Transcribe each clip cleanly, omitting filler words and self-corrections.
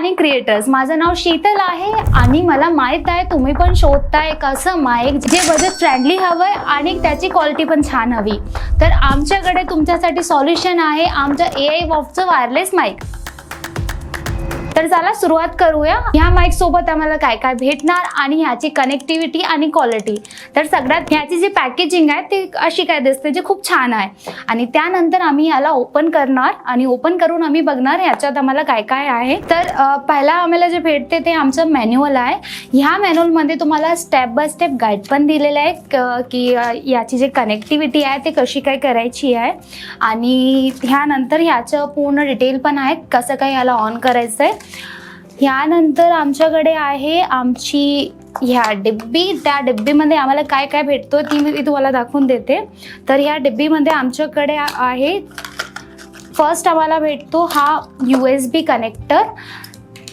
आणि क्रिएटर्स, माझं नाव शीतल आहे आणि मला माहित आहे तुम्ही पण शोधताय कसं माईक जे बजेट फ्रेंडली हवंय आणि त्याची क्वालिटी पण छान हवी. तर आमच्याकडे तुमच्यासाठी सॉल्युशन आहे आमच्या AI वॉफचं वायरलेस माईक. तर चला सुरुवात करूया. ह्या माईक सोबत आम्हाला काय काय भेटणार आणि ह्याची कनेक्टिव्हिटी आणि क्वालिटी. तर सगळ्यात ह्याची जी पॅकेजिंग आहे ती अशी काय दिसते जे खूप छान आहे. आणि त्यानंतर आम्ही याला ओपन करणार आणि ओपन करून आम्ही बघणार ह्याच्यात आम्हाला काय काय आहे. तर पहिला आम्हाला जे भेटते ते आमचं मॅन्युअल आहे. ह्या मॅन्युअलमध्ये तुम्हाला स्टेप बाय स्टेप गाईड पण दिलेलं आहे की याची जी कनेक्टिव्हिटी आहे ते कशी काय करायची आहे. आणि ह्यानंतर ह्याचं पूर्ण डिटेल पण आहे कसं काय याला ऑन करायचं आहे. यानंतर आमच्याकडे आहे आमची ह्या डिब्बी. त्या डिब्बीमध्ये आम्हाला काय काय भेटतो ती मी तुम्हाला दाखवून देते. तर ह्या डिब्बीमध्ये आमच्याकडे आहे फर्स्ट आम्हाला भेटतो हा USB कनेक्टर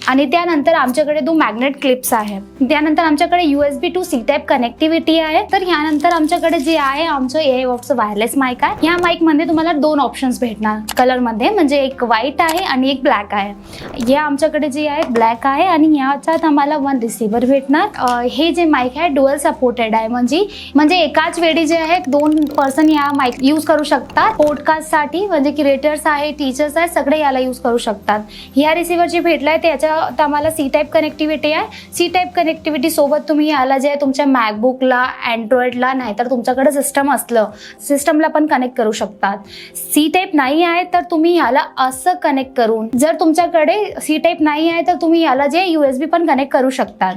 आणि त्यानंतर आमच्याकडे 2 मॅग्नेट क्लिप्स आहे. त्यानंतर आमच्याकडे USB to C type connectivity आहे. तर ह्यानंतर आमच्याकडे जे आहे आमचं AI वॉफचं वायरलेस माईक आहे. ह्या माईकमध्ये तुम्हाला 2 ऑप्शन्स भेटणार कलरमध्ये, म्हणजे एक व्हाईट आहे आणि एक ब्लॅक आहे. या आमच्याकडे जे आहे ब्लॅक आहे आणि ह्याच्यात आम्हाला 1 रिसिव्हर भेटणार. हे जे माईक आहे डुअल सपोर्टेड आहे, म्हणजे एकाच वेळी जे आहे 2 पर्सन या माईक यूज करू शकतात. पॉडकास्टसाठी म्हणजे क्रिएटर्स आहे, टीचर्स आहे, सगळे याला यूज करू शकतात. ह्या रिसिव्हर जे भेटलाय त्याच्या आम्हाला C टाईप कनेक्टिव्हिटी आहे. C टाईप कनेक्टिव्हिटी सोबत तुम्ही याला जे तुमच्या मॅकबुकला, अँड्रॉइडला, नाहीतर तुमच्याकडे सिस्टम असलं सिस्टमला पण कनेक्ट करू शकतात. C टाईप नाही आहे तर तुम्ही याला असं कनेक्ट करून, जर तुमच्याकडे C टाईप नाही आहे तर तुम्ही याला जे USB पण कनेक्ट करू शकतात.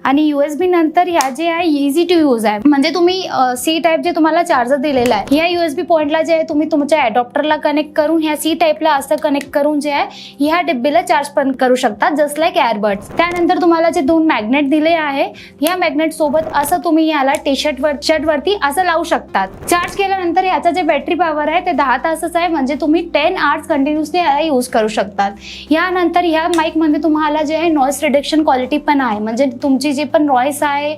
आणि USB नंतर ह्या जे आहे इझी टू यूज आहे, म्हणजे तुम्ही C टाईप जे तुम्हाला चार्जर दिलेला आहे ह्या USB पॉइंटला जे आहे तुम्ही तुमच्या अडॉप्टरला कनेक्ट करून ह्या C टाईपला असं कनेक्ट करून जे आहे ह्या डिब्बीला चार्ज पण करू शकतात जस्ट लाईक एअरबड्स. त्यानंतर तुम्हाला जे 2 मॅग्नेट दिले आहे ह्या मॅग्नेट सोबत असं तुम्ही याला शर्ट वरती असं लावू शकतात. चार्ज केल्यानंतर याचा जे बॅटरी पॉवर आहे ते 10 तासच आहे, म्हणजे तुम्ही 10 आवर्स कंटिन्युअसली याला यूज करू शकतात. यानंतर ह्या माईक मध्ये तुम्हाला जे आहे नॉइस रिडक्शन क्वालिटी पण आहे, म्हणजे तुमची जी पण नॉइस आहे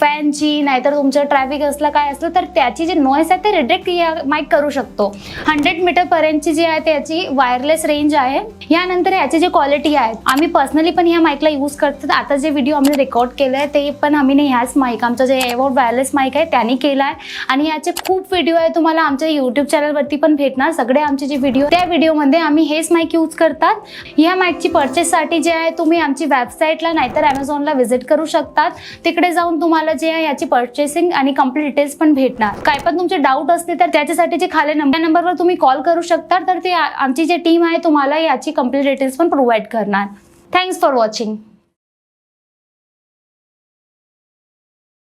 फॅनची, नाहीतर तुमचं ट्रॅफिक असलं काय असलं तर त्याची जी नॉइस आहे ते रिडक्ट या माईक करू शकतो. 100 मीटर पर्यंतची जी आहे त्याची वायरलेस रेंज आहे. यानंतर याची जी क्वालिटी आहे, आम्ही पर्सनली पण ह्या माईकला यूज करतात. आता जे व्हिडिओ आम्ही रेकॉर्ड केले आहे ते पण आम्ही ह्याच माईक, आमचं जे एवॉर्ड वायरलेस माईक आहे त्यांनी केला आहे. आणि याचे खूप व्हिडिओ आहे तुम्हाला आमच्या YouTube चॅनलवरती पण भेटणार. सगळे आमचे जे व्हिडिओ त्या व्हिडिओमध्ये आम्ही हेच माईक यूज करतात. ह्या माईकची परचेससाठी जे आहे तुम्ही आमची वेबसाईटला नाहीतर Amazonला व्हिजिट करू शकतात. तिकडे जाऊन तुम्हाला जे आहे याची परचेसिंग आणि कंप्लीट डिटेल्स पण भेटणार. काय पण तुमचे डाऊट असतील तर त्याच्यासाठी जे खाली नंबरवर तुम्ही कॉल करू शकता. तर ते आमची जी टीम आहे तुम्हाला याची कंप्लीट डिटेल्स पण प्रोव्हाइड करणार. Thanks for watching.